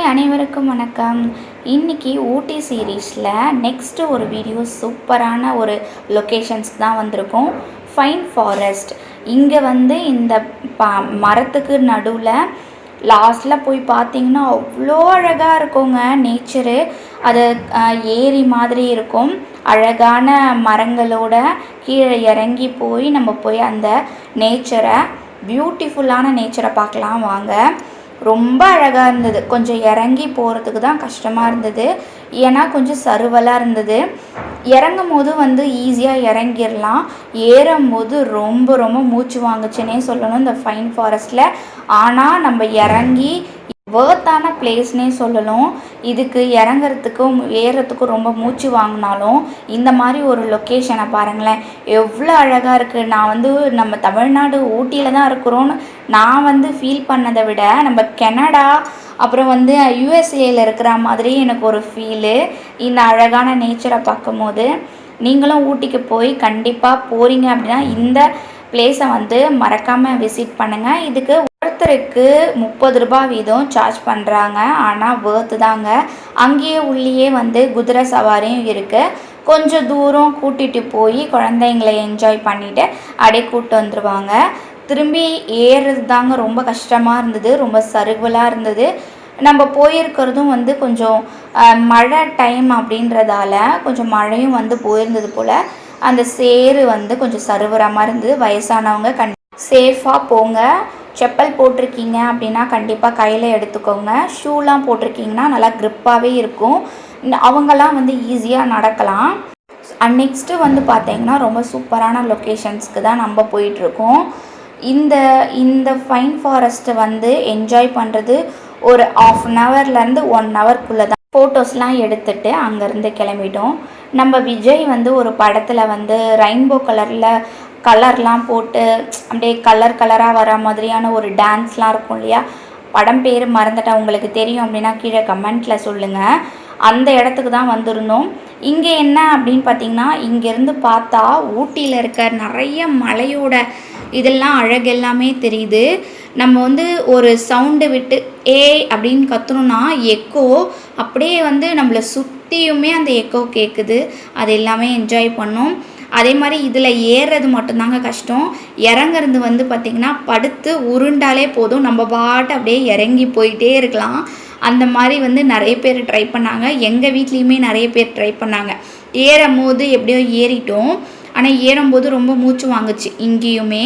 அனைவருக்கும் வணக்கம். இன்னைக்கு ஊட்டி சீரீஸில் நெக்ஸ்ட்டு ஒரு வீடியோ சூப்பரான ஒரு லொக்கேஷன்ஸ் தான் வந்திருக்கும். Fine forest. இங்கே வந்து இந்த மரத்துக்கு நடுவில் லாஸ்ட்டில் போய் பார்த்தீங்கன்னா அவ்வளோ அழகாக இருக்குங்க நேச்சரு. அது ஏரி மாதிரி இருக்கும். அழகான மரங்களோட கீழே இறங்கி போய் நம்ம போய் அந்த நேச்சரை பியூட்டிஃபுல்லான நேச்சரை பார்க்கலாம் வாங்க. ரொம்ப அழகாக இருந்தது. கொஞ்சம் இறங்கி போகிறதுக்கு தான் கஷ்டமாக இருந்தது, ஏன்னா கொஞ்சம் சறுவலாக இருந்தது. இறங்கும் போது வந்து ஈஸியாக இறங்கிடலாம், ஏறும்போது ரொம்ப ரொம்ப மூச்சு வாங்குச்சுன்னே சொல்லணும் இந்த ஃபைன் ஃபாரஸ்ட்டில். ஆனால் நம்ம இறங்கி வேர்த்தான பிளேஸ்னே சொல்லணும். இதுக்கு இறங்குறதுக்கும் ஏறுறதுக்கும் ரொம்ப மூச்சு வாங்கினாலும் இந்த மாதிரி ஒரு லொக்கேஷனை பாருங்களேன், எவ்வளோ அழகாக இருக்குது. நான் வந்து நம்ம தமிழ்நாடு ஊட்டியில் தான் இருக்கிறோன்னு நான் வந்து ஃபீல் பண்ணதை விட நம்ம கனடா அப்புறம் வந்து யூஎஸ்ஏயில் இருக்கிற மாதிரி எனக்கு ஒரு ஃபீலு இந்த அழகான நேச்சரை பார்க்கும்போது. நீங்களும் ஊட்டிக்கு போய் கண்டிப்பாக போகிறீங்க அப்படின்னா இந்த பிளேஸை வந்து மறக்காமல் விசிட் பண்ணுங்கள். இதுக்கு ஒருத்தருக்கு 30 ரூபாய் வீதம் சார்ஜ் பண்ணுறாங்க, ஆனால் வேர்த்து தாங்க. அங்கேயே உள்ளேயே வந்து குதிரை சவாரியும் இருக்குது. கொஞ்சம் தூரம் கூட்டிகிட்டு போய் குழந்தைங்களை என்ஜாய் பண்ணிவிட்டு அப்படியே கூப்பிட்டு வந்துடுவாங்க. திரும்பி ஏறுறது தாங்க ரொம்ப கஷ்டமாக இருந்தது, ரொம்ப சறுவலாக இருந்தது. நம்ம போயிருக்கிறதும் வந்து கொஞ்சம் மழை டைம் அப்படின்றதால கொஞ்சம் மழையும் வந்து போயிருந்தது போல். அந்த சேரு வந்து கொஞ்சம் சறுவுற மாதிரி இருந்தது. வயசானவங்க சேஃபாக போங்க. செப்பல் போட்டிருக்கீங்க அப்படின்னா கண்டிப்பாக கையில் எடுத்துக்கோங்க. ஷூலாம் போட்டிருக்கீங்கன்னா நல்லா க்ரிப்பாகவே இருக்கும், அவங்கெல்லாம் வந்து ஈஸியாக நடக்கலாம். நெக்ஸ்ட்டு வந்து பார்த்தீங்கன்னா ரொம்ப சூப்பரான லொக்கேஷன்ஸ்க்கு தான் நம்ம போயிட்டுருக்கோம். இந்த ஃபைன் ஃபாரஸ்ட்டை வந்து என்ஜாய் பண்ணுறது ஒரு 1/2 ஹவர்லேருந்து 1 ஹவர்க்குள்ளே தான். ஃபோட்டோஸ்லாம் எடுத்துகிட்டு அங்கேருந்து கிளம்பிட்டோம். நம்ம விஜய் வந்து ஒரு படத்தில் வந்து ரெயின்போ கலர்லாம் போட்டு அப்படியே கலராக வர மாதிரியான ஒரு டான்ஸ்லாம் இருக்கும் இல்லையா, படம் பேர் மறந்துட்டேன், உங்களுக்கு தெரியும் அப்படின்னா கீழே கமெண்ட்டில் சொல்லுங்கள். அந்த இடத்துக்கு தான் வந்திருந்தோம். இங்கே என்ன அப்படின்னு பார்த்தீங்கன்னா, இங்கேருந்து பார்த்தா ஊட்டியில் இருக்க நிறைய மலையோட இதெல்லாம் அழகு எல்லாமே தெரியுது. நம்ம வந்து ஒரு சவுண்டு விட்டு அப்படின்னு கத்துனோன்னா எக்கோ அப்படியே வந்து நம்மளை சுற்றியுமே அந்த எக்கோ கேட்குது. அது எல்லாமே என்ஜாய் பண்ணோம். அதே மாதிரி இதில் ஏறுறது மட்டும்தாங்க கஷ்டம். இறங்குறது வந்து பார்த்திங்கன்னா படுத்து உருண்டாலே போதும், நம்ம பாட்டு அப்படியே இறங்கி போயிட்டே இருக்கலாம். அந்த மாதிரி வந்து நிறைய பேர் ட்ரை பண்ணாங்க. எங்கள் வீட்லேயுமே நிறைய பேர் ட்ரை பண்ணாங்க. ஏறும் போது எப்படியோ ஏறிட்டோம், ஆனால் ஏறும்போது ரொம்ப மூச்சு வாங்குச்சு. இங்கேயுமே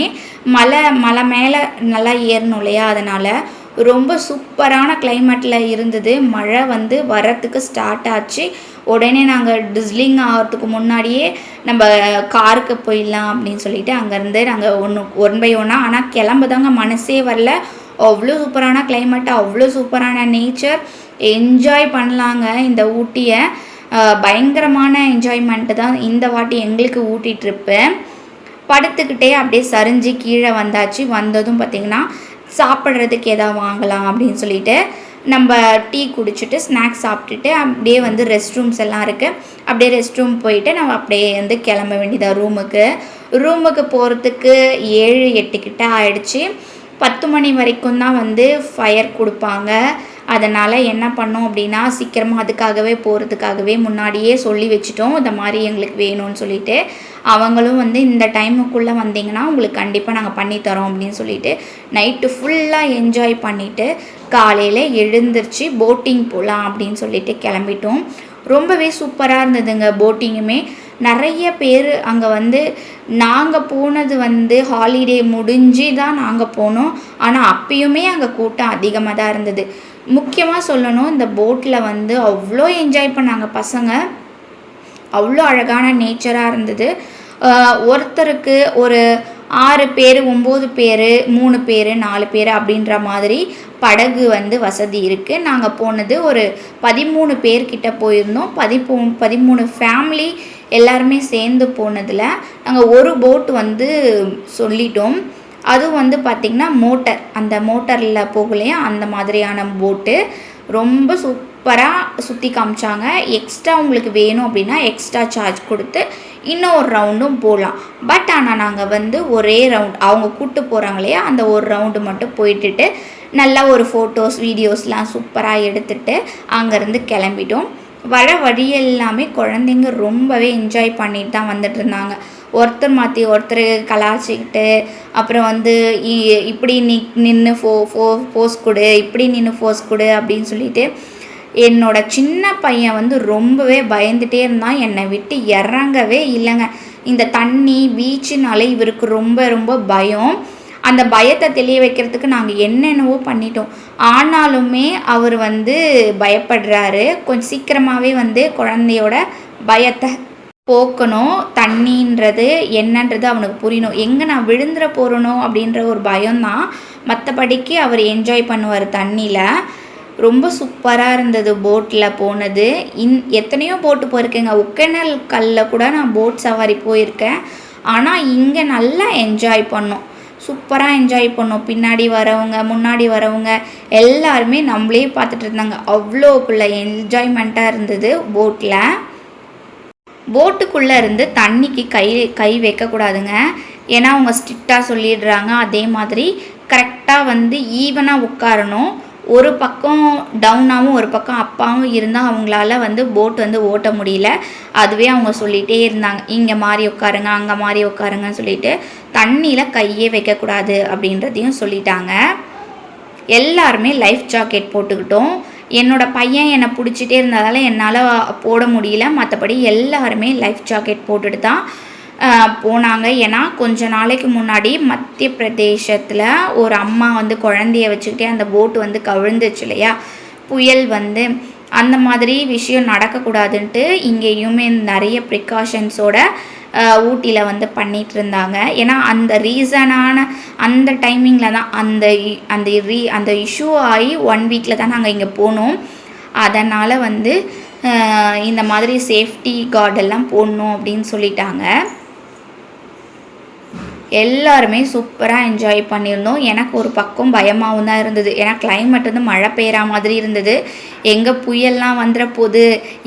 மலை மேலே நல்லா ஏறணும் இல்லையா, அதனால் ரொம்ப சூப்பரான கிளைமேட்டில் இருந்தது. மழை வந்து வரத்துக்கு ஸ்டார்ட் ஆச்சு. உடனே நாங்கள் டிஸ்லிங் ஆகிறதுக்கு முன்னாடியே நம்ம காருக்கு போயிடலாம் அப்படின்னு சொல்லிட்டு அங்கேருந்து நாங்கள் ஒன் பை ஒன்னாக, ஆனால் கிளம்புதாங்க மனசே வரல. அவ்வளோ சூப்பரான கிளைமேட்டு, அவ்வளோ சூப்பரான நேச்சர், என்ஜாய் பண்ணலாங்க இந்த ஊட்டியை. பயங்கரமான என்ஜாய்மெண்ட்டு தான் இந்த வாட்டி எங்களுக்கு ஊட்டி ட்ரிப்பு. படுத்துக்கிட்டே அப்படியே சரிஞ்சு கீழே வந்தாச்சு. வந்ததும் பார்த்திங்கன்னா சாப்பிட்றதுக்கு எதாவது வாங்கலாம் அப்படின்னு சொல்லிட்டு நம்ம டீ குடிச்சிட்டு ஸ்நாக்ஸ் சாப்பிட்டுட்டு அப்படியே வந்து ரெஸ்ட் ரூம்ஸ் எல்லாம் இருக்குது. அப்படியே ரெஸ்ட் ரூம் போயிட்டு நம்ம அப்படியே வந்து கிளம்ப வேண்டியதாக ரூமுக்கு போகிறதுக்கு 7-8 கிட்ட ஆயிடுச்சு. 10 மணி வரைக்கும் தான் வந்து ஃபயர் கொடுப்பாங்க. அதனால் என்ன பண்ணோம் அப்படின்னா சீக்கிரமாக அதுக்காகவே போகிறதுக்காகவே முன்னாடியே சொல்லி வச்சுட்டோம், இந்த மாதிரி எங்களுக்கு வேணும்னு சொல்லிட்டு. அவங்களும் வந்து இந்த டைமுக்குள்ளே வந்தீங்கன்னா உங்களுக்கு கண்டிப்பாக நாங்கள் பண்ணித்தரோம் அப்படின்னு சொல்லிட்டு நைட்டு ஃபுல்லாக என்ஜாய் பண்ணிவிட்டு காலையில் எழுந்திரிச்சு போட்டிங் போகலாம் அப்படின்னு சொல்லிட்டு கிளம்பிட்டோம். ரொம்பவே சூப்பராக இருந்ததுங்க போட்டிங்குமே. நிறைய பேர் அங்கே வந்து நாங்கள் போனது வந்து ஹாலிடே முடிஞ்சு தான் நாங்கள் போனோம், ஆனால் அப்பயுமே அங்கே கூட்டம் அதிகமாக தான் இருந்தது. முக்கியமாக சொல்லணும், இந்த போட்டில் வந்து அவ்வளோ என்ஜாய் பண்ணாங்க பசங்க. அவ்வளோ அழகான நேச்சராக இருந்தது. ஒருத்தருக்கு ஒரு 6 பேர் 9 பேர் 3 பேர் 4 பேர் அப்படின்ற மாதிரி படகு வந்து வசதி இருக்குது. நாங்கள் போனது ஒரு 13 பேர்கிட்ட போயிருந்தோம். 13 ஃபேமிலி எல்லாருமே சேர்ந்து போனதில் நாங்கள் ஒரு போட்டு வந்து சொல்லிட்டோம். அதுவும் வந்து பார்த்திங்கன்னா மோட்டர், அந்த மோட்டரில் போகலையா அந்த மாதிரியான போட்டு ரொம்ப சூப்பராக சுற்றி காமிச்சாங்க. எக்ஸ்ட்ரா உங்களுக்கு வேணும் அப்படின்னா எக்ஸ்ட்ரா சார்ஜ் கொடுத்து இன்னொரு ரவுண்டும் போகலாம். ஆனால் நாங்கள் வந்து ஒரே ரவுண்ட் அவங்க கூப்பிட்டு போகிறாங்க இல்லையா, அந்த ஒரு ரவுண்டு மட்டும் போயிட்டுட்டு நல்லா ஒரு ஃபோட்டோஸ் வீடியோஸ்லாம் சூப்பராக எடுத்துகிட்டு அங்கேருந்து கிளம்பிட்டோம். வர வழி எல்லாமே குழந்தைங்க ரொம்பவே என்ஜாய் பண்ணிட்டு தான் வந்துட்டு இருந்தாங்க. ஒருத்தர் மாற்றி ஒருத்தர் கலாய்ச்சிக்கிட்டு, அப்புறம் வந்து இப்படி நின்று போஸ் கொடு, இப்படி நின்று போஸ் கொடு அப்படின்னு சொல்லிட்டு என்னோட சின்ன பையன் வந்து ரொம்பவே பயந்துகிட்டே இருந்தான். என்னை விட்டு இறங்கவே இல்லைங்க. இந்த தண்ணி பீச்சுனாலே இவருக்கு ரொம்ப ரொம்ப பயம். அந்த பயத்தை தெளிய வைக்கிறதுக்கு நாங்கள் என்னென்னவோ பண்ணிட்டோம். ஆனாலுமே அவர் வந்து பயப்படுறாரு. கொஞ்சம் சீக்கிரமாகவே வந்து குழந்தையோட பயத்தை போக்கணும். தண்ணின்றது என்னன்றது அவனுக்கு புரியணும். எங்கே நான் விழுந்துட போகிறனோ அப்படின்ற ஒரு பயம்தான். மற்றபடிக்கு அவர் என்ஜாய் பண்ணுவார் தண்ணியில். ரொம்ப சூப்பராக இருந்தது போட்டில் போனது. எத்தனையோ போட்டு போயிருக்கேங்க. ஒகேனல் கல்லில் கூட நான் போட் சவாரி போயிருக்கேன். ஆனால் இங்கே நல்லா என்ஜாய் பண்ணோம். சூப்பராக என்ஜாய் பண்ணோம். பின்னாடி வரவங்க முன்னாடி வரவங்க எல்லாருமே நம்மளே பார்த்துட்டு இருந்தாங்க. அவ்வளோக்குள்ள என்ஜாய்மெண்ட்டாக இருந்தது போட்டில். போட்டுக்குள்ளே இருந்து தண்ணிக்கு கை வைக்கக்கூடாதுங்க. ஏன்னா அவங்க ஸ்ட்ரிக்டாக சொல்லிடுறாங்க. அதே மாதிரி கரெக்டாக வந்து ஈவனாக உட்காரணும். ஒரு பக்கம் டவுனாகவும் ஒரு பக்கம் அப்பாவும் இருந்தால் அவங்களால வந்து போட் வந்து ஓட்ட முடியல. அதுவே அவங்க சொல்லிகிட்டே இருந்தாங்க, இங்கே மாதிரி உட்காருங்க அங்கே மாதிரி உட்காருங்கன்னு சொல்லிட்டு தண்ணியில் கையே வைக்கக்கூடாது அப்படின்றதையும் சொல்லிட்டாங்க. எல்லாருமே லைஃப் ஜாக்கெட் போட்டுக்கிட்டோம். என்னோடய பையன் என்னை பிடிச்சிட்டே இருந்ததால் என்னால் போட முடியல. மற்றபடி எல்லாருமே லைஃப் ஜாக்கெட் போட்டுட்டு தான் போனாங்க. ஏன்னா கொஞ்ச நாளைக்கு முன்னாடி மத்திய பிரதேசத்தில் ஒரு அம்மா வந்து குழந்தைய வச்சுக்கிட்டே அந்த போட்டு வந்து கவிழ்ந்துச்சு இல்லையா, புயல் வந்து. அந்த மாதிரி விஷயம் நடக்கக்கூடாதுன்ட்டு இங்கேயுமே நிறைய ப்ரிகாஷன்ஸோட ஊட்டியில் வந்து பண்ணிகிட்டு இருந்தாங்க. ஏன்னா அந்த ரீசனான அந்த டைமிங்கில் தான் அந்த இஷ்யூ ஆகி 1 வீக்கில் தான் நாங்கள் இங்கே போனோம். அதனால் வந்து இந்த மாதிரி சேஃப்டி கார்டெல்லாம் போடணும் அப்படின்னு சொல்லிட்டாங்க. எல்லாருமே சூப்பராக என்ஜாய் பண்ணியிருந்தோம். எனக்கு ஒரு பக்கம் பயமாகவும் தான் இருந்தது. ஏன்னா கிளைமேட் வந்து மழை பெய்கிற மாதிரி இருந்தது. எங்கே புயல்லாம் வந்துட போகுது,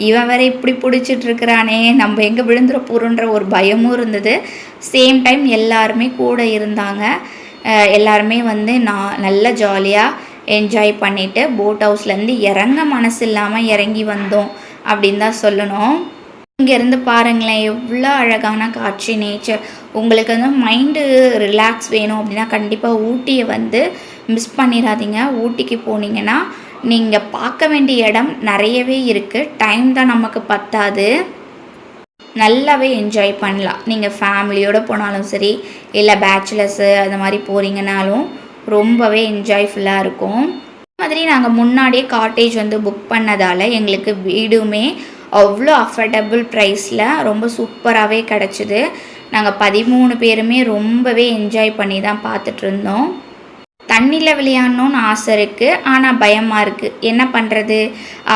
இவன் வேற இப்படி பிடிச்சிட்ருக்கிறானே, நம்ம எங்கே விழுந்துட போகிறோன்ற ஒரு பயமும் இருந்தது. சேம் டைம் எல்லாருமே கூட இருந்தாங்க. எல்லாருமே வந்து நல்ல ஜாலியாக என்ஜாய் பண்ணிவிட்டு போட் ஹவுஸ்லேருந்து இறங்க மனசு இல்லாமல் இறங்கி வந்தோம் அப்படின்னு தான் சொல்லணும். இங்கேருந்து பாருங்களேன், எவ்வளோ அழகான காட்சி, நேச்சர். உங்களுக்கு வந்து மைண்டு ரிலாக்ஸ் வேணும் அப்படின்னா கண்டிப்பாக ஊட்டியை வந்து மிஸ் பண்ணிடாதீங்க. ஊட்டிக்கு போனீங்கன்னா நீங்கள் பார்க்க வேண்டிய இடம் நிறையவே இருக்குது. டைம் தான் நமக்கு பத்தாது. நல்லாவே என்ஜாய் பண்ணலாம். நீங்கள் ஃபேமிலியோடு போனாலும் சரி, இல்லை பேச்சுலர்ஸு அந்த மாதிரி போகிறீங்கனாலும் ரொம்பவே என்ஜாய்ஃபுல்லாக இருக்கும். அதே மாதிரி நாங்கள் முன்னாடியே காட்டேஜ் வந்து புக் பண்ணதால் எங்களுக்கு வீடுமே அவ்வளோ அஃபர்டபுள் ப்ரைஸில் ரொம்ப சூப்பராகவே கிடச்சிது. நாங்கள் 13 பேருமே ரொம்பவே என்ஜாய் பண்ணி தான் பார்த்துட்ருந்தோம். தண்ணியில் விளையாடணுன்னு ஆசை இருக்குது, ஆனால் பயமாக இருக்குது. என்ன பண்ணுறது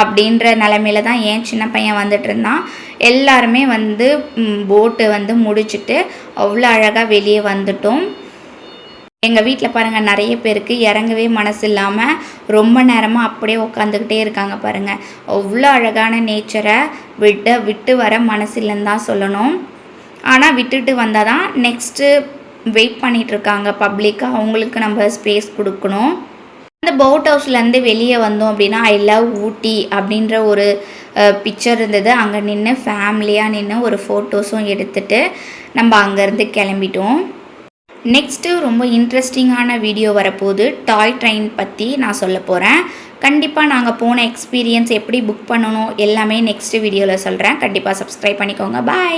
அப்படின்ற நிலமையில தான் என் சின்ன பையன் வந்துட்டு இருந்தான். எல்லாருமே வந்து போட்டு வந்து முடிச்சுட்டு அவ்வளோ அழகாக வெளியே வந்துட்டோம். எங்கள் வீட்டில் பாருங்கள், நிறைய பேருக்கு இறங்கவே மனசு இல்லாமல் ரொம்ப நேரமாக அப்படியே உட்காந்துக்கிட்டே இருக்காங்க பாருங்கள். அவ்வளோ அழகான நேச்சரை விட்டு வர மனசு இல்லைன்னு தான் சொல்லணும். ஆனால் விட்டுட்டு வந்தால் தான் நெக்ஸ்ட்டு வெயிட் பண்ணிகிட்ருக்காங்க பப்ளிக்காக, அவங்களுக்கு நம்ம ஸ்பேஸ் கொடுக்கணும். அந்த போட் ஹவுஸ்லேருந்து வெளியே வந்தோம் அப்படின்னா ஐ லவ் ஊட்டி அப்படின்ற ஒரு பிக்சர் இருந்தது. அங்கே நின்று ஃபேமிலியாக நின்று ஒரு ஃபோட்டோஸும் எடுத்துகிட்டு நம்ம அங்கேருந்து கிளம்பிட்டோம். நெக்ஸ்ட்டு ரொம்ப இன்ட்ரெஸ்டிங்கான வீடியோ வரப்போகுது. டாய் ட்ரெயின் பற்றி நான் சொல்ல போகிறேன். கண்டிப்பாக நாங்கள் போன எக்ஸ்பீரியன்ஸ் எப்படி புக் பண்ணணும் எல்லாமே நெக்ஸ்ட்டு வீடியோவில் சொல்கிறேன். கண்டிப்பாக சப்ஸ்கிரைப் பண்ணிக்கோங்க. பாய்.